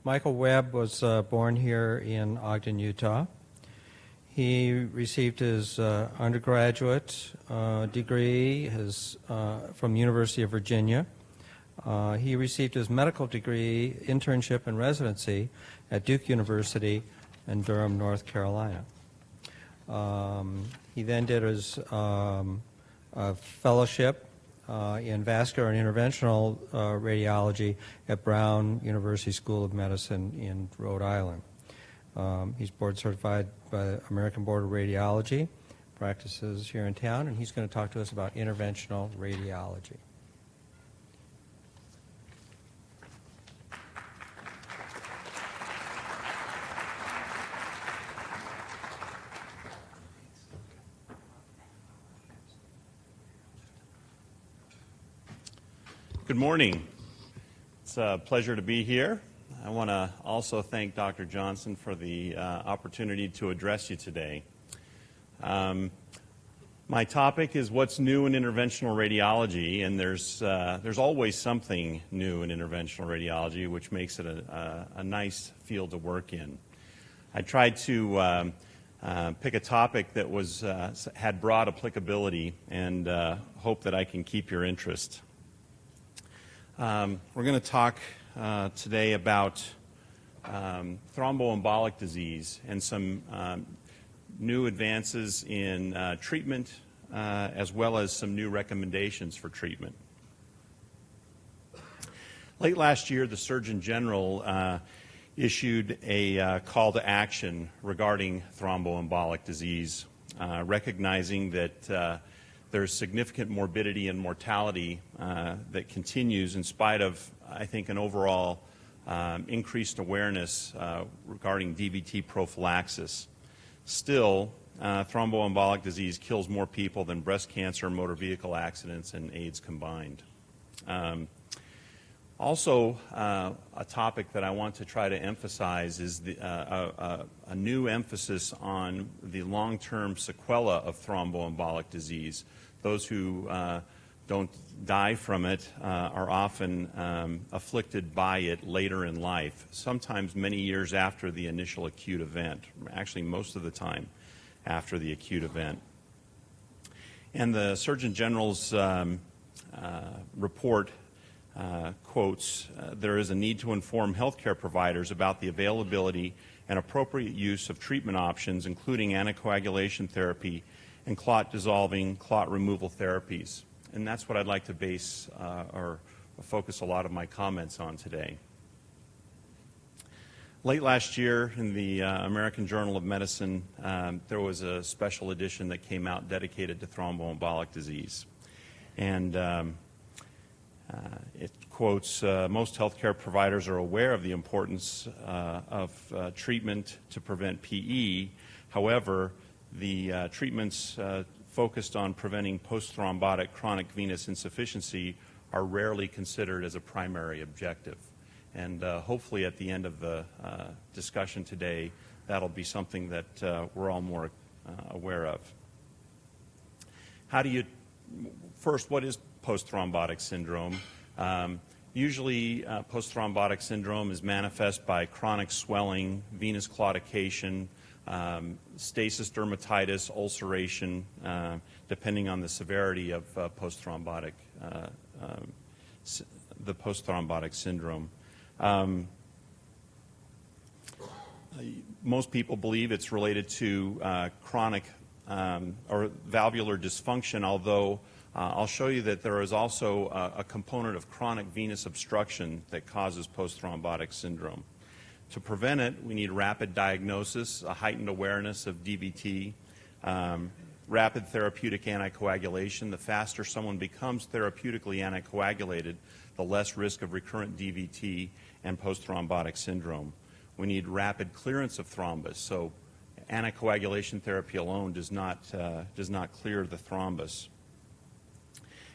Michael Webb was born here in Ogden, Utah. He received his undergraduate degree from the University of Virginia. He received his medical degree, internship, and residency at Duke University in Durham, North Carolina. He then did his fellowship in vascular and interventional radiology at Brown University School of Medicine in Rhode Island. He's board certified by the American Board of Radiology, practices here in town, and he's going to talk to us about interventional radiology. Good morning. It's a pleasure to be here. I want to also thank Dr. Johnson for the opportunity to address you today. My topic is what's new in interventional radiology, and there's always something new in interventional radiology, which makes it a nice field to work in. I tried to pick a topic that had broad applicability and hope that I can keep your interest. We're going to talk today about thromboembolic disease and some new advances in treatment as well as some new recommendations for treatment. Late last year, the Surgeon General issued a call to action regarding thromboembolic disease, recognizing that there's significant morbidity and mortality that continues in spite of, I think, an overall increased awareness regarding DVT prophylaxis. Still, thromboembolic disease kills more people than breast cancer, motor vehicle accidents, and AIDS combined. Also, a topic that I want to try to emphasize is a new emphasis on the long-term sequela of thromboembolic disease. Those who don't die from it are often afflicted by it later in life, sometimes many years after the initial acute event, actually most of the time after the acute event. And the Surgeon General's report quotes, there is a need to inform healthcare providers about the availability and appropriate use of treatment options, including anticoagulation therapy and clot-dissolving, clot removal therapies. And that's what I'd like to base or focus a lot of my comments on today. Late last year in the American Journal of Medicine, there was a special edition that came out dedicated to thromboembolic disease. And it quotes, most healthcare providers are aware of the importance of treatment to prevent PE. However, the treatments focused on preventing post-thrombotic chronic venous insufficiency are rarely considered as a primary objective. And hopefully at the end of the discussion today, that'll be something that we're all more aware of. First, what is post-thrombotic syndrome? Usually, post-thrombotic syndrome is manifest by chronic swelling, venous claudication, stasis dermatitis, ulceration, depending on the severity of the post-thrombotic syndrome. Most people believe it's related to chronic or valvular dysfunction, although I'll show you that there is also a component of chronic venous obstruction that causes post-thrombotic syndrome. To prevent it, we need rapid diagnosis, a heightened awareness of DVT, rapid therapeutic anticoagulation. The faster someone becomes therapeutically anticoagulated, the less risk of recurrent DVT and post-thrombotic syndrome. We need rapid clearance of thrombus, so anticoagulation therapy alone does not clear the thrombus.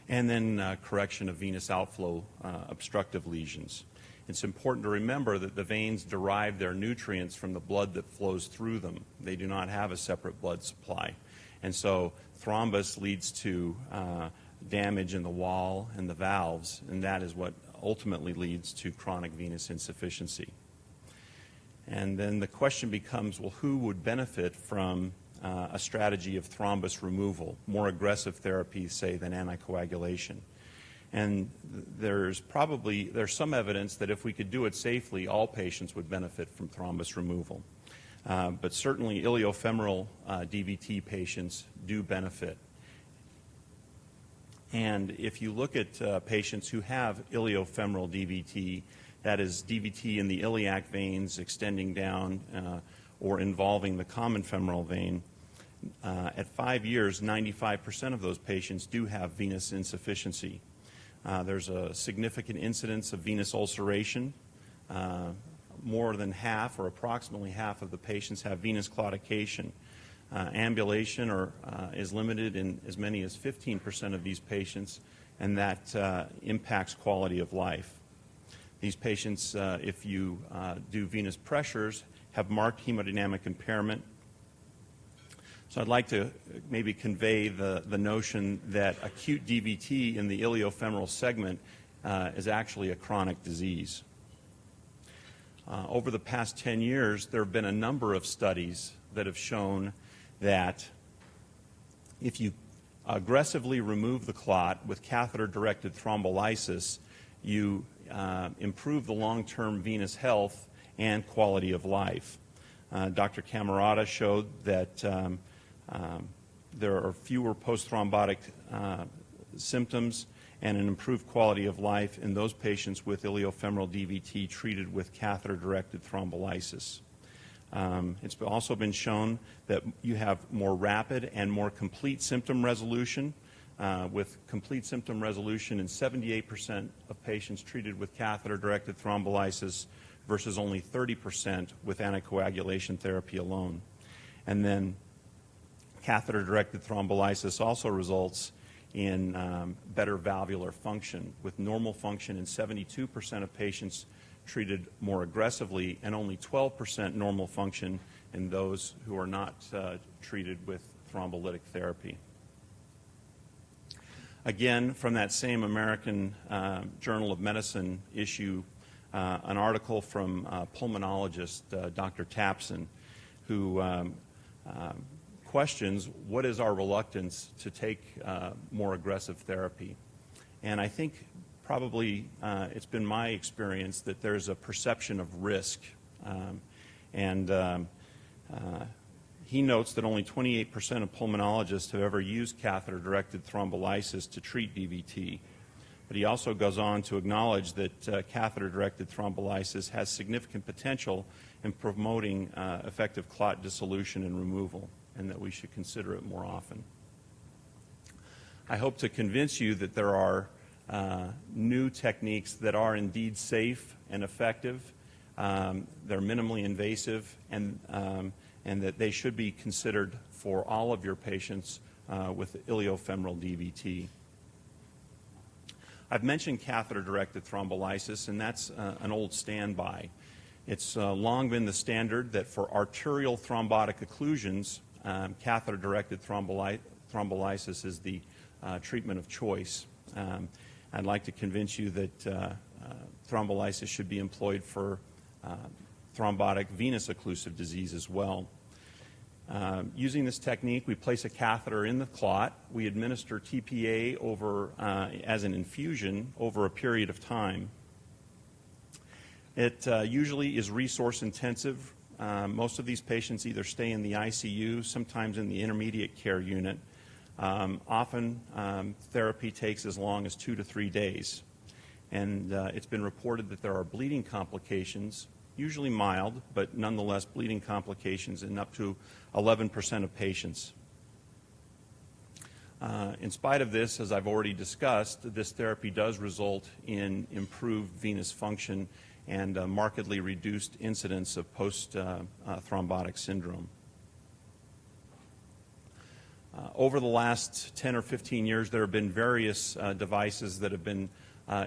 And then correction of venous outflow obstructive lesions. It's important to remember that the veins derive their nutrients from the blood that flows through them. They do not have a separate blood supply. And so thrombus leads to damage in the wall and the valves, and that is what ultimately leads to chronic venous insufficiency. And then the question becomes, well, who would benefit from a strategy of thrombus removal, more aggressive therapy, say, than anticoagulation? And there's some evidence that if we could do it safely, all patients would benefit from thrombus removal. But certainly iliofemoral DVT patients do benefit. And if you look at patients who have iliofemoral DVT, that is DVT in the iliac veins extending down or involving the common femoral vein, at 5 years, 95% of those patients do have venous insufficiency. There's a significant incidence of venous ulceration. More than half, or approximately half, of the patients have venous claudication. Ambulation is limited in as many as 15% of these patients, and that impacts quality of life. These patients, if you do venous pressures, have marked hemodynamic impairment. So I'd like to maybe convey the notion that acute DVT in the iliofemoral segment is actually a chronic disease. Over the past 10 years, there have been a number of studies that have shown that if you aggressively remove the clot with catheter-directed thrombolysis, you improve the long-term venous health and quality of life. Dr. Camerata showed that there are fewer post-thrombotic symptoms and an improved quality of life in those patients with iliofemoral DVT treated with catheter-directed thrombolysis. It's also been shown that you have more rapid and more complete symptom resolution, with complete symptom resolution in 78% of patients treated with catheter-directed thrombolysis versus only 30% with anticoagulation therapy alone. And then catheter-directed thrombolysis also results in better valvular function, with normal function in 72% of patients treated more aggressively and only 12% normal function in those who are not treated with thrombolytic therapy. Again, from that same American Journal of Medicine issue, an article from pulmonologist Dr. Tapson, who questions what is our reluctance to take more aggressive therapy. And I think probably it's been my experience that there's a perception of risk. He notes that only 28% of pulmonologists have ever used catheter-directed thrombolysis to treat DVT. But he also goes on to acknowledge that catheter-directed thrombolysis has significant potential in promoting effective clot dissolution and removal, and that we should consider it more often. I hope to convince you that there are new techniques that are indeed safe and effective. They're minimally invasive, and that they should be considered for all of your patients with iliofemoral DVT. I've mentioned catheter-directed thrombolysis, and that's an old standby. It's long been the standard that for arterial thrombotic occlusions, catheter-directed thrombolysis is the treatment of choice. I'd like to convince you that thrombolysis should be employed for thrombotic venous occlusive disease as well. Using this technique, we place a catheter in the clot. We administer TPA as an infusion over a period of time. It usually is resource intensive. Most of these patients either stay in the ICU, sometimes in the intermediate care unit. Often therapy takes as long as 2 to 3 days. And it's been reported that there are bleeding complications, usually mild, but nonetheless bleeding complications in up to 11% of patients. In spite of this, as I've already discussed, this therapy does result in improved venous function and a markedly reduced incidence of post-thrombotic syndrome. Over the last 10 or 15 years, there have been various devices that have been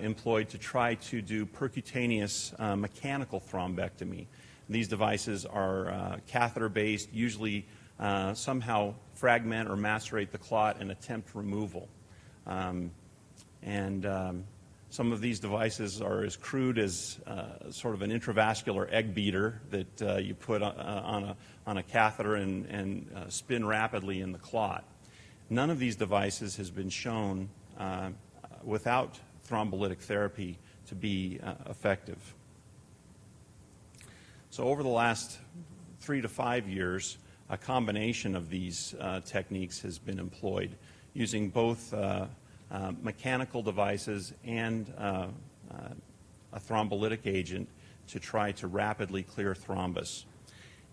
employed to try to do percutaneous mechanical thrombectomy. These devices are catheter-based, usually somehow fragment or macerate the clot and attempt removal. Some of these devices are as crude as sort of an intravascular egg beater that you put on a catheter and spin rapidly in the clot. None of these devices has been shown without thrombolytic therapy to be effective. So over the last 3 to 5 years, a combination of these techniques has been employed using both mechanical devices and a thrombolytic agent to try to rapidly clear thrombus.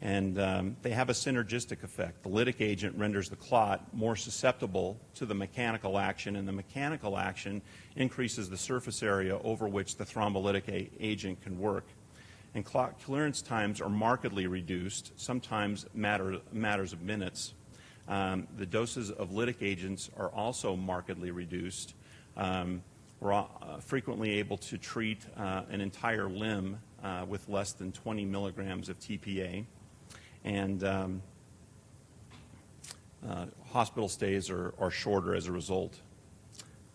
And they have a synergistic effect. The lytic agent renders the clot more susceptible to the mechanical action, and the mechanical action increases the surface area over which the thrombolytic agent can work. And clot clearance times are markedly reduced, sometimes matters of minutes. The doses of lytic agents are also markedly reduced. We're frequently able to treat an entire limb with less than 20 milligrams of TPA. And hospital stays are shorter as a result.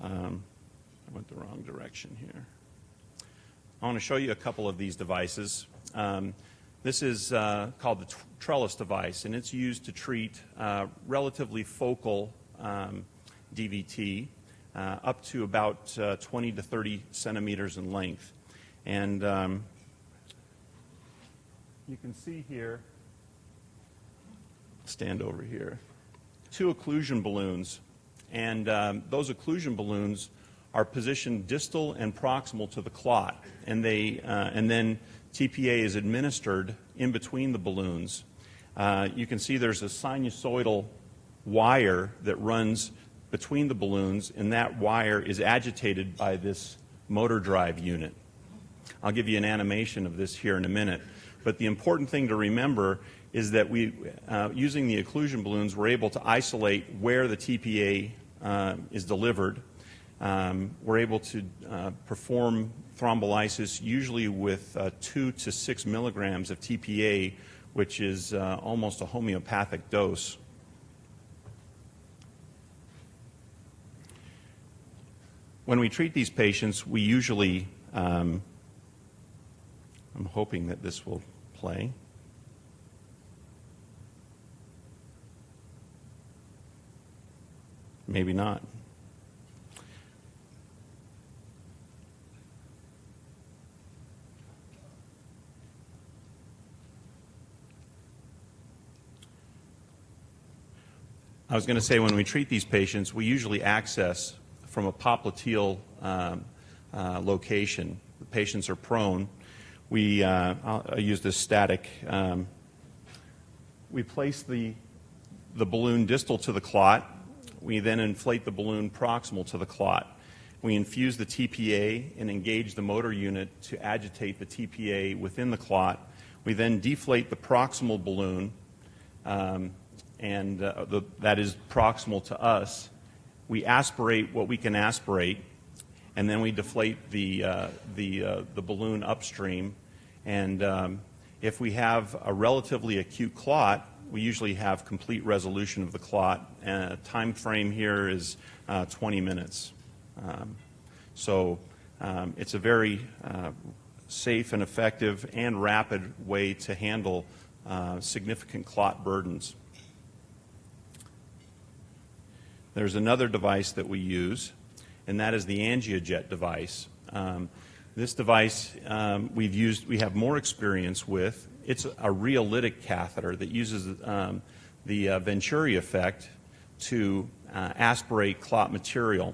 I went the wrong direction here. I want to show you a couple of these devices. This is called the Trellis Device, and it's used to treat relatively focal DVT up to about 20 to 30 centimeters in length. And you can see here, stand over here, 2 occlusion balloons. And those occlusion balloons are positioned distal and proximal to the clot. And then TPA is administered in between the balloons. You can see there's a sinusoidal wire that runs between the balloons, and that wire is agitated by this motor drive unit. I'll give you an animation of this here in a minute. But the important thing to remember is that using the occlusion balloons, we're able to isolate where the TPA is delivered. We're able to perform thrombolysis usually with 2 to 6 milligrams of TPA, which is almost a homeopathic dose. When we treat these patients, we usually, I'm hoping that this will play. Maybe not. I was going to say, when we treat these patients, we usually access from a popliteal location. The patients are prone. I'll use this static. We place the balloon distal to the clot. We then inflate the balloon proximal to the clot. We infuse the TPA and engage the motor unit to agitate the TPA within the clot. We then deflate the proximal balloon, and that is proximal to us. We aspirate what we can aspirate, and then we deflate the balloon upstream. And if we have a relatively acute clot, we usually have complete resolution of the clot. Time frame here is 20 minutes. So it's a very safe and effective and rapid way to handle significant clot burdens. There's another device that we use, and that is the Angiojet Device. This device we have more experience with. It's a rheolytic catheter that uses the Venturi effect to aspirate clot material.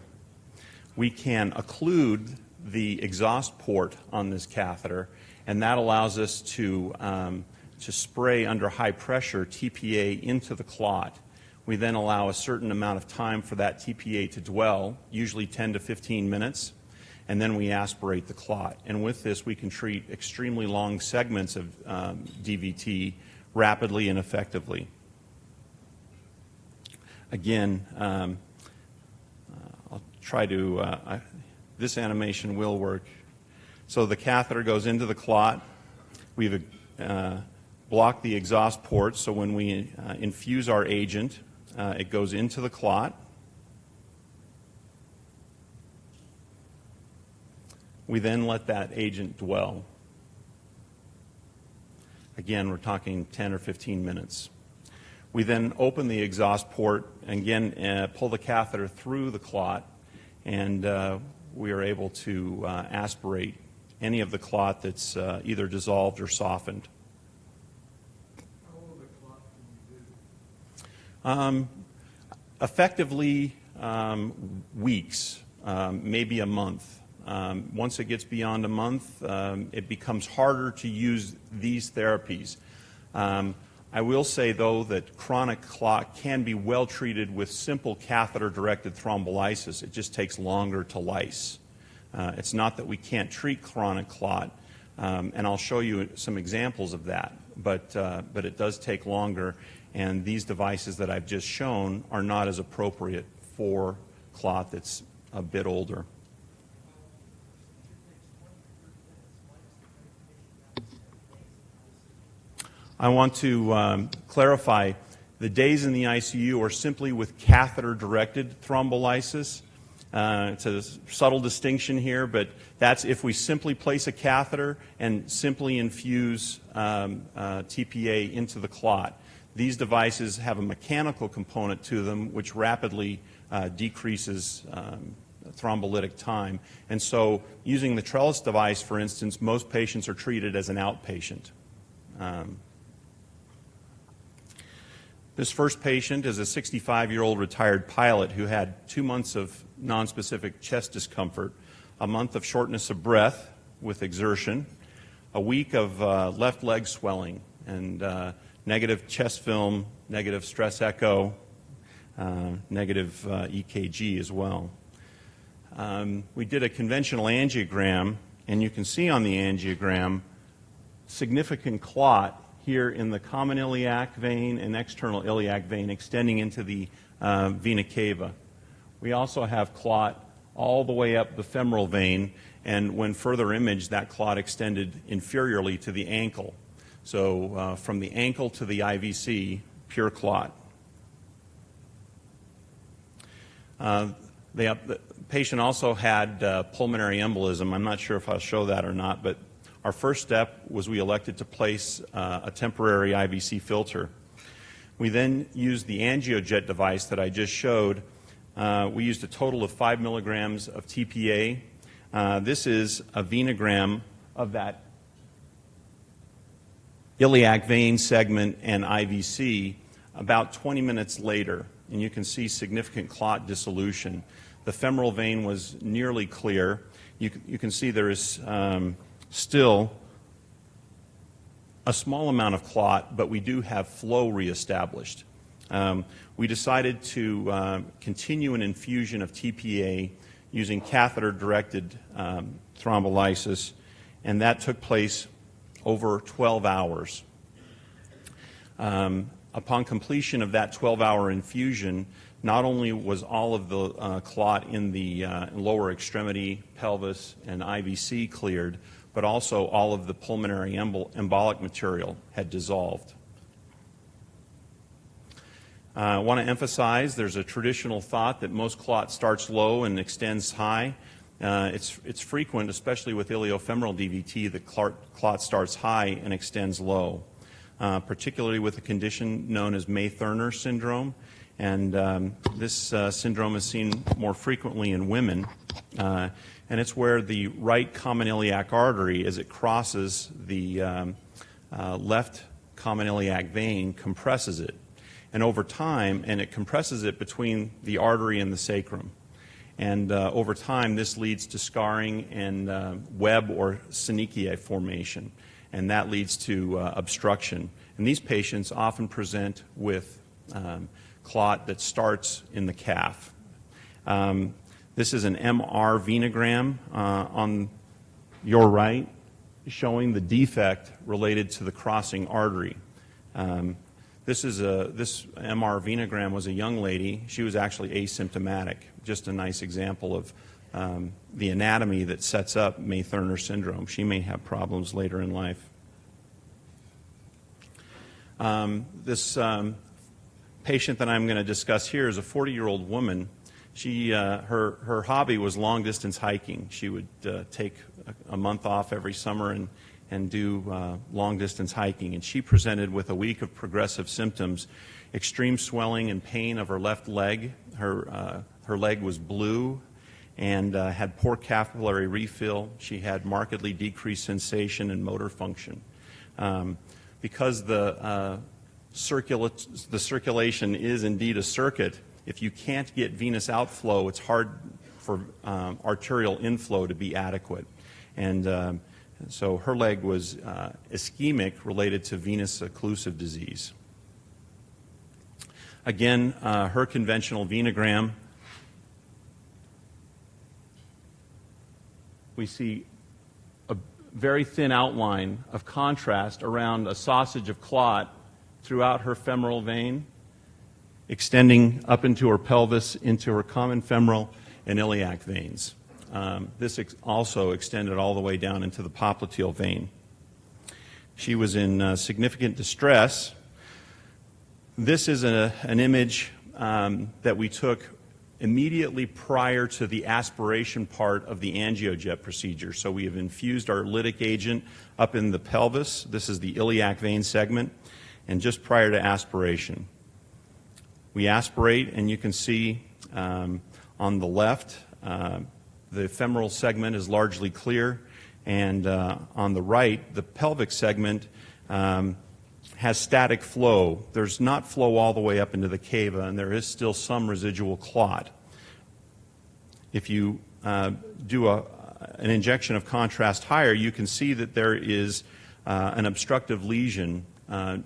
We can occlude the exhaust port on this catheter, and that allows us to spray under high pressure TPA into the clot. We then allow a certain amount of time for that TPA to dwell, usually 10 to 15 minutes, and then we aspirate the clot. And with this, we can treat extremely long segments of DVT rapidly and effectively. Again, I'll try to, this animation will work. So the catheter goes into the clot. We've blocked the exhaust port, so when we infuse our agent, it goes into the clot. We then let that agent dwell. Again, we're talking 10 or 15 minutes. We then open the exhaust port and again pull the catheter through the clot, and we are able to aspirate any of the clot that's either dissolved or softened. How long of a clot can you do? Effectively, weeks, maybe a month. Once it gets beyond a month, it becomes harder to use these therapies. I will say, though, that chronic clot can be well treated with simple catheter-directed thrombolysis. It just takes longer to lyse. It's not that we can't treat chronic clot, and I'll show you some examples of that, but it does take longer, and these devices that I've just shown are not as appropriate for clot that's a bit older. I want to clarify, the days in the ICU are simply with catheter-directed thrombolysis. It's a subtle distinction here, but that's if we simply place a catheter and simply infuse TPA into the clot. These devices have a mechanical component to them which rapidly decreases thrombolytic time. And so using the Trellis device, for instance, most patients are treated as an outpatient. This first patient is a 65-year-old retired pilot who had 2 months of nonspecific chest discomfort, a month of shortness of breath with exertion, a week of left leg swelling, and negative chest film, negative stress echo, negative EKG as well. We did a conventional angiogram, and you can see on the angiogram significant clot here in the common iliac vein and external iliac vein extending into the vena cava. We also have clot all the way up the femoral vein, and when further imaged, that clot extended inferiorly to the ankle. So from the ankle to the IVC, pure clot. The patient also had pulmonary embolism. I'm not sure if I'll show that or not, but our first step was we elected to place a temporary IVC filter. We then used the Angiojet device that I just showed. We used a total of 5 milligrams of TPA. This is a venogram of that iliac vein segment and IVC about 20 minutes later, and you can see significant clot dissolution. The femoral vein was nearly clear. You can see there is still a small amount of clot, but we do have flow reestablished. We decided to continue an infusion of TPA using catheter-directed thrombolysis, and that took place over 12 hours. Upon completion of that 12-hour infusion, not only was all of the clot in the lower extremity, pelvis, and IVC cleared, but also all of the pulmonary embolic material had dissolved. I want to emphasize there's a traditional thought that most clot starts low and extends high. It's frequent, especially with iliofemoral DVT, that clot starts high and extends low, particularly with a condition known as May-Thurner syndrome. And this syndrome is seen more frequently in women. And it's where the right common iliac artery, as it crosses the left common iliac vein, compresses it. And over time, and it compresses it between the artery and the sacrum. And over time, this leads to scarring and Webb or synechia formation. And that leads to obstruction. And these patients often present with clot that starts in the calf. This is an MR venogram on your right, showing the defect related to the crossing artery. This MR venogram was a young lady. She was actually asymptomatic. Just a nice example of the anatomy that sets up May-Thurner syndrome. She may have problems later in life. This patient that I'm going to discuss here is a 40-year-old woman. Her hobby was long-distance hiking. She would take a month off every summer and do long-distance hiking. And she presented with a week of progressive symptoms, extreme swelling and pain of her left leg. Her leg was blue and had poor capillary refill. She had markedly decreased sensation and motor function. Because the circulation is indeed a circuit, if you can't get venous outflow, it's hard for arterial inflow to be adequate. And so her leg was ischemic, related to venous occlusive disease. Again, her conventional venogram, we see a very thin outline of contrast around a sausage of clot throughout her femoral vein, extending up into her pelvis, into her common femoral and iliac veins. This also extended all the way down into the popliteal vein. She was in significant distress. This is an image that we took immediately prior to the aspiration part of the angiojet procedure. So we have infused our lytic agent up in the pelvis. This is the iliac vein segment, and just prior to aspiration. We aspirate, and you can see on the left, the femoral segment is largely clear, and on the right, the pelvic segment has static flow. There's not flow all the way up into the cava, and there is still some residual clot. If you do an injection of contrast higher, you can see that there is an obstructive lesion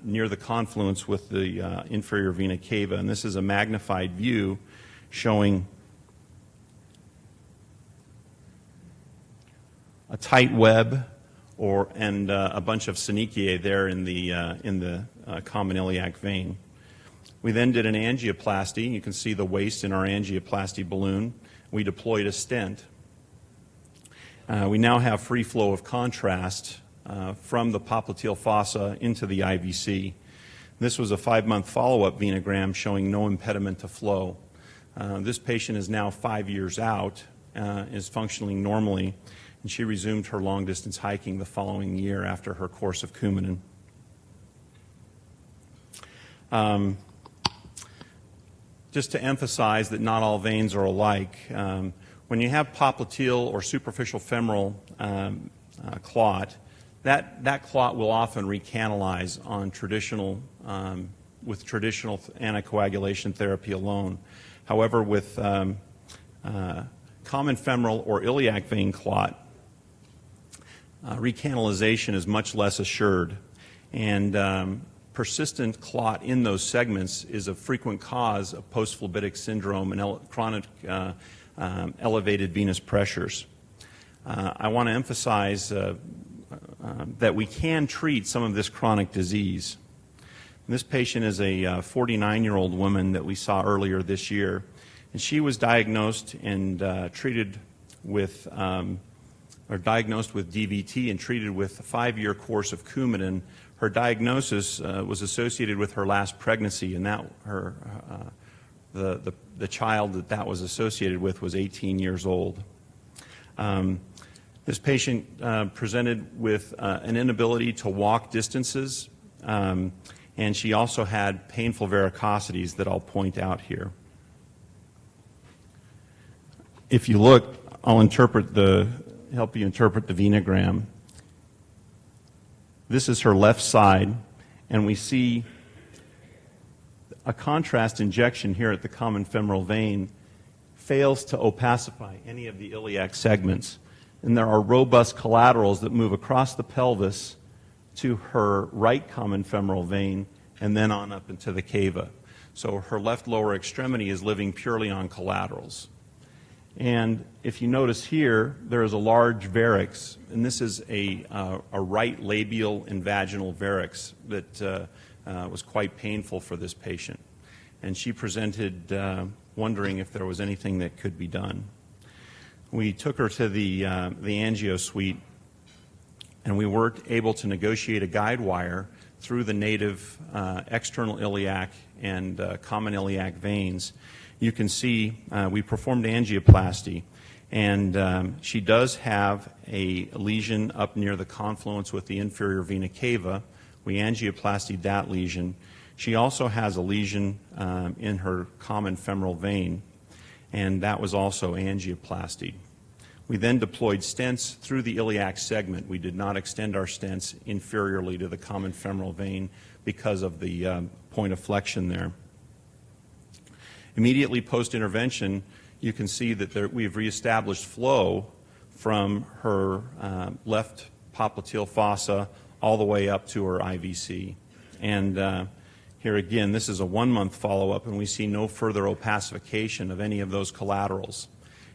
near the confluence with the inferior vena cava, and this is a magnified view showing a tight web and a bunch of synechia there in the common iliac vein. We then did an angioplasty. You can see the waist in our angioplasty balloon. We deployed a stent. We now have free flow of contrast from the popliteal fossa into the IVC. This was a 5-month follow-up venogram showing no impediment to flow. This patient is now 5 years out, is functioning normally, and she resumed her long-distance hiking the following year after her course of Coumadin. Just to emphasize that not all veins are alike, when you have popliteal or superficial femoral clot, that clot will often recanalize on with traditional anticoagulation therapy alone. However, with common femoral or iliac vein clot, recanalization is much less assured, and persistent clot in those segments is a frequent cause of post-phlebitic syndrome and chronic elevated venous pressures. I want to emphasize that we can treat some of this chronic disease. This patient is a 49-year-old woman that we saw earlier this year, and she was diagnosed and treated with DVT and treated with a 5-year course of Coumadin. Her diagnosis was associated with her last pregnancy, and the child that was associated with was 18 years old. This patient presented with an inability to walk distances, and she also had painful varicosities that I'll point out here. If you look, I'll help you interpret the venogram. This is her left side, and we see a contrast injection here at the common femoral vein fails to opacify any of the iliac segments. And there are robust collaterals that move across the pelvis to her right common femoral vein and then on up into the cava. So her left lower extremity is living purely on collaterals. And if you notice here, there is a large varix, and this is a right labial and vaginal varix that was quite painful for this patient. And she presented wondering if there was anything that could be done. We took her to the angio suite, and we were able to negotiate a guide wire through the native external iliac and common iliac veins. you can see we performed angioplasty, and she does have a lesion up near the confluence with the inferior vena cava. We angioplastied that lesion. She also has a lesion in her common femoral vein, and that was also angioplastied. We then deployed stents through the iliac segment. We did not extend our stents inferiorly to the common femoral vein because of the point of flexion there. Immediately post-intervention, you can see that we've reestablished flow from her left popliteal fossa all the way up to her IVC. And here again, this is a 1-month follow-up, and we see no further opacification of any of those collaterals.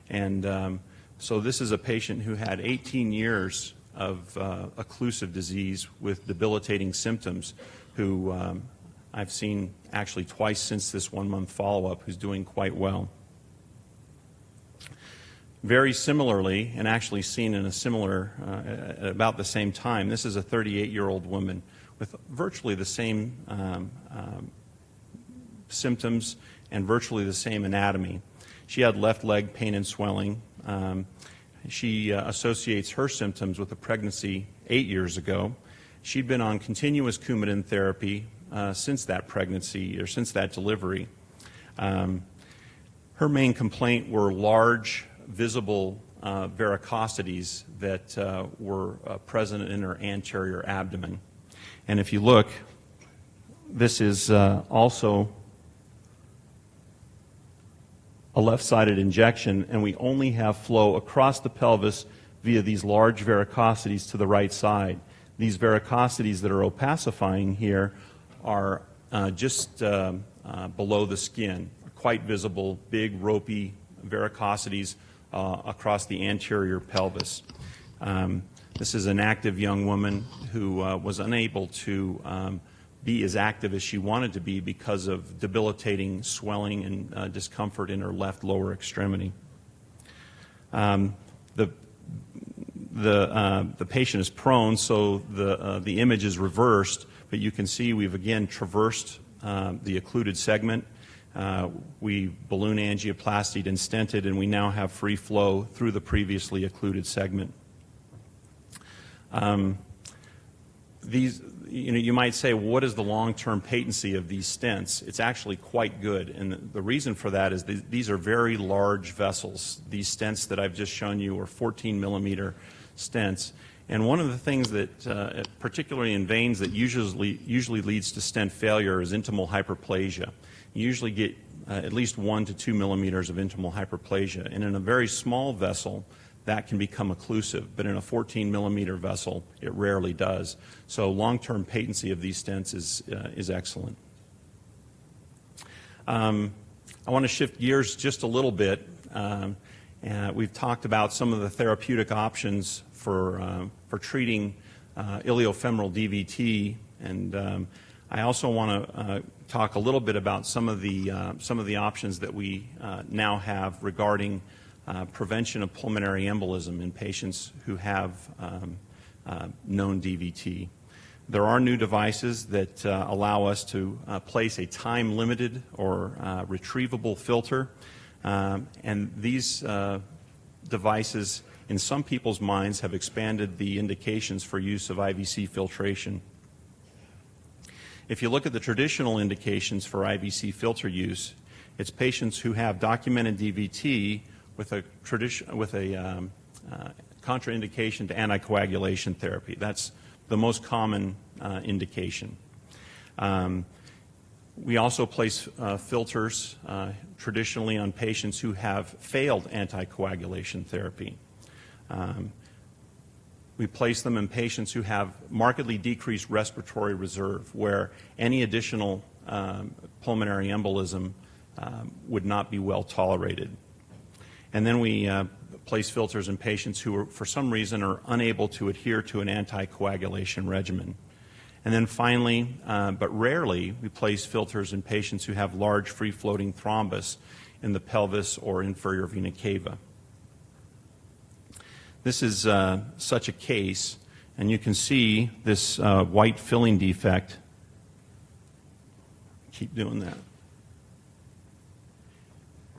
And so this is a patient who had 18 years of occlusive disease with debilitating symptoms, who I've seen actually twice since this 1-month follow-up, who's doing quite well. Very similarly, and actually seen in a similar, at about the same time, this is a 38-year-old woman with virtually the same symptoms and virtually the same anatomy. She had left leg pain and swelling. She associates her symptoms with a pregnancy 8 years ago. She'd been on continuous Coumadin therapy since that pregnancy, or since that delivery. Her main complaint were large, visible varicosities that were present in her anterior abdomen. And if you look, this is also a left-sided injection, and we only have flow across the pelvis via these large varicosities to the right side. These varicosities that are opacifying here are just below the skin, quite visible, big, ropey varicosities across the anterior pelvis. This is an active young woman who was unable to be as active as she wanted to be because of debilitating swelling and discomfort in her left lower extremity. The patient is prone, so the image is reversed, but you can see we've again traversed the occluded segment. We balloon angioplastied and stented, and we now have free flow through the previously occluded segment. You might say, well, what is the long-term patency of these stents? It's actually quite good, and the reason for that is these are very large vessels. These stents that I've just shown you are 14-millimeter stents, and one of the things that, particularly in veins, that usually leads to stent failure is intimal hyperplasia. You usually get at least 1 to 2 millimeters of intimal hyperplasia, and in a very small vessel, that can become occlusive, but in a 14-millimeter vessel, it rarely does. So long-term patency of these stents is excellent. I want to shift gears just a little bit. We've talked about some of the therapeutic options for treating iliofemoral DVT, and I also want to talk a little bit about some of the options that we now have regarding prevention of pulmonary embolism in patients who have known DVT. There are new devices that allow us to place a time-limited or retrievable filter, and these devices, in some people's minds, have expanded the indications for use of IVC filtration. If you look at the traditional indications for IVC filter use, it's patients who have documented DVT with a contraindication to anticoagulation therapy. That's the most common indication. We also place filters traditionally on patients who have failed anticoagulation therapy. We place them in patients who have markedly decreased respiratory reserve, where any additional pulmonary embolism would not be well tolerated. And then we place filters in patients who, for some reason, are unable to adhere to an anticoagulation regimen. And then finally, but rarely, we place filters in patients who have large free-floating thrombus in the pelvis or inferior vena cava. This is such a case, and you can see this white filling defect. Keep doing that.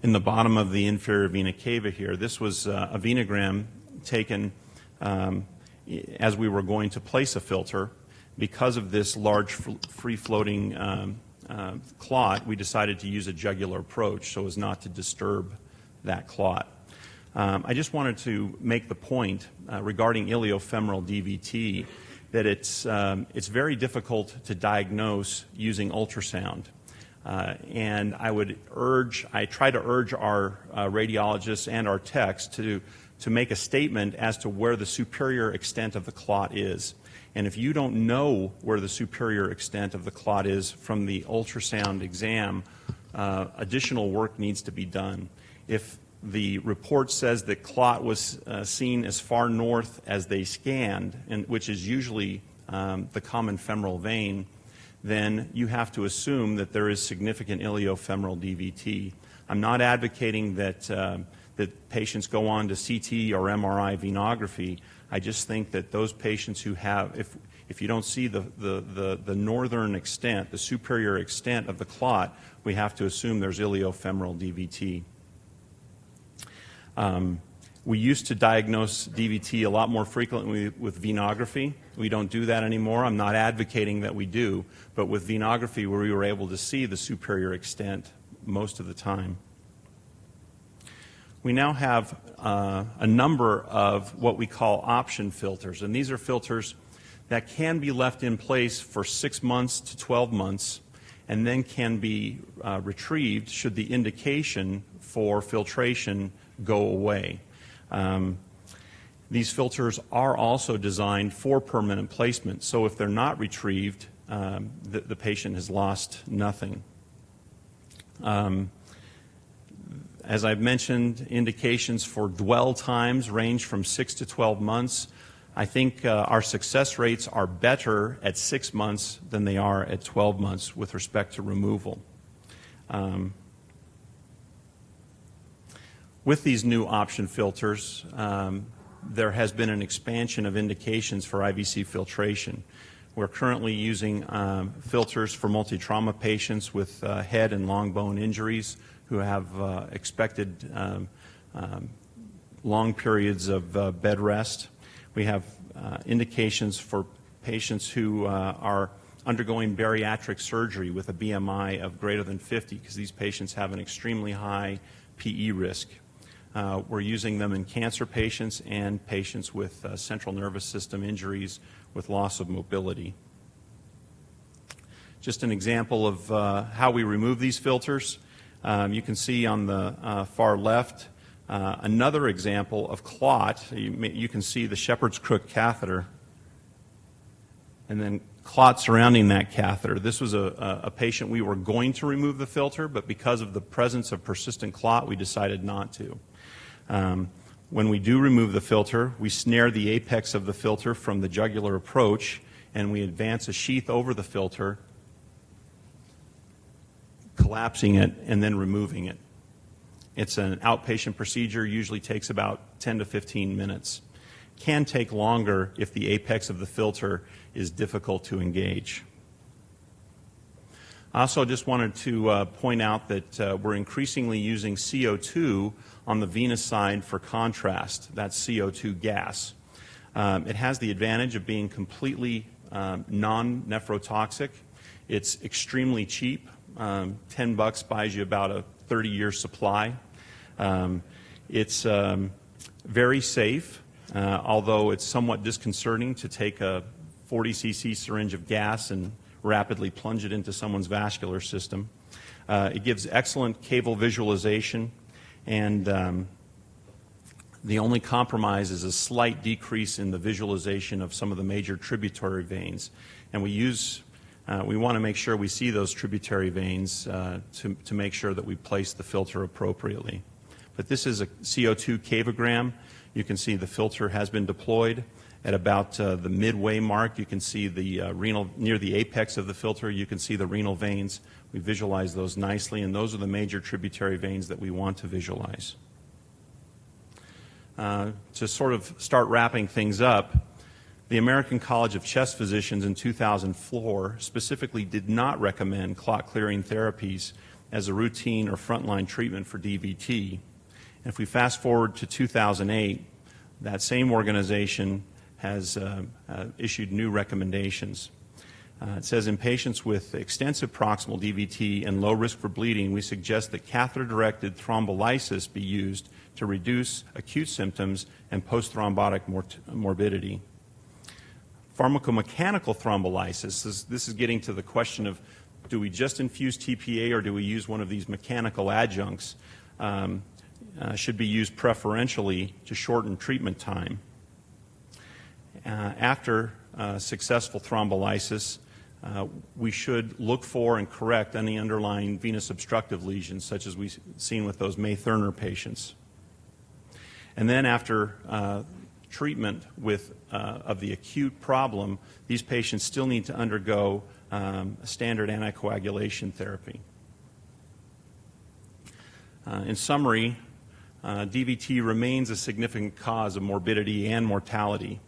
in the bottom of the inferior vena cava here. This was a venogram taken as we were going to place a filter. Because of this large free-floating clot, we decided to use a jugular approach so as not to disturb that clot. I just wanted to make the point regarding iliofemoral DVT that it's very difficult to diagnose using ultrasound. And I try to urge our radiologists and our techs to make a statement as to where the superior extent of the clot is. And if you don't know where the superior extent of the clot is from the ultrasound exam, additional work needs to be done. If the report says that clot was seen as far north as they scanned, which is usually the common femoral vein, then you have to assume that there is significant iliofemoral DVT. I'm not advocating that patients go on to CT or MRI venography. I just think that those patients who have, if you don't see the northern extent, the superior extent of the clot, we have to assume there's iliofemoral DVT. We used to diagnose DVT a lot more frequently with venography. We don't do that anymore. I'm not advocating that we do, but with venography we were able to see the superior extent most of the time. We now have a number of what we call option filters, and these are filters that can be left in place for 6 months to 12 months and then can be retrieved should the indication for filtration go away. These filters are also designed for permanent placement, so if they're not retrieved, the patient has lost nothing. As I've mentioned, indications for dwell times range from 6 to 12 months. I think our success rates are better at 6 months than they are at 12 months with respect to removal. With these new option filters, there has been an expansion of indications for IVC filtration. We're currently using filters for multi-trauma patients with head and long bone injuries who have expected long periods of bed rest. We have indications for patients who are undergoing bariatric surgery with a BMI of greater than 50 because these patients have an extremely high PE risk. We're using them in cancer patients and patients with central nervous system injuries with loss of mobility. Just an example of how we remove these filters. You can see on the far left another example of clot. You can see the shepherd's crook catheter and then clot surrounding that catheter. This was a patient we were going to remove the filter, but because of the presence of persistent clot, we decided not to. When we do remove the filter, we snare the apex of the filter from the jugular approach, and we advance a sheath over the filter, collapsing it and then removing it. It's an outpatient procedure, usually takes about 10 to 15 minutes. Can take longer if the apex of the filter is difficult to engage. I also just wanted to point out that we're increasingly using CO2 on the venous side for contrast. That's CO2 gas. It has the advantage of being completely non-nephrotoxic. It's extremely cheap. $10 buys you about a 30-year supply. It's very safe, although it's somewhat disconcerting to take a 40 cc syringe of gas and rapidly plunge it into someone's vascular system. It gives excellent caval visualization, and the only compromise is a slight decrease in the visualization of some of the major tributary veins. And we want to make sure we see those tributary veins to make sure that we place the filter appropriately. But this is a CO2 Cavogram. You can see the filter has been deployed. At about the midway mark, you can see the near the apex of the filter, you can see the renal veins. We visualize those nicely, and those are the major tributary veins that we want to visualize. To sort of start wrapping things up, the American College of Chest Physicians in 2004 specifically did not recommend clot-clearing therapies as a routine or frontline treatment for DVT. And if we fast forward to 2008, that same organization has issued new recommendations. It says in patients with extensive proximal DVT and low risk for bleeding, we suggest that catheter-directed thrombolysis be used to reduce acute symptoms and post-thrombotic morbidity. Pharmacomechanical thrombolysis, this is getting to the question of, do we just infuse TPA or do we use one of these mechanical adjuncts, should be used preferentially to shorten treatment time. After successful thrombolysis, we should look for and correct any underlying venous obstructive lesions, such as we've seen with those May-Thurner patients. And then after treatment of the acute problem, these patients still need to undergo standard anticoagulation therapy. In summary, DVT remains a significant cause of morbidity and mortality.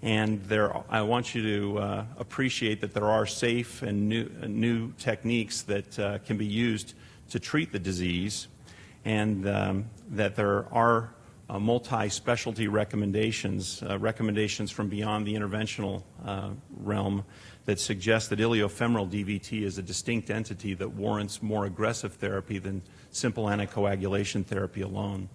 And I want you to appreciate that there are safe and new techniques that can be used to treat the disease, and that there are multi-specialty recommendations from beyond the interventional realm that suggest that iliofemoral DVT is a distinct entity that warrants more aggressive therapy than simple anticoagulation therapy alone.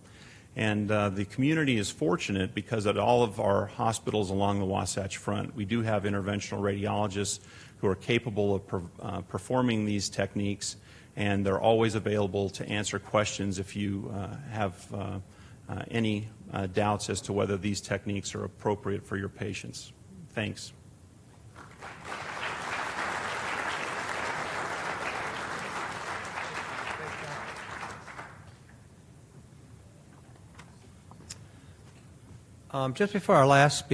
And the community is fortunate because at all of our hospitals along the Wasatch Front, we do have interventional radiologists who are capable of performing these techniques, and they're always available to answer questions if you have any doubts as to whether these techniques are appropriate for your patients. Thanks. Just before our last speaker,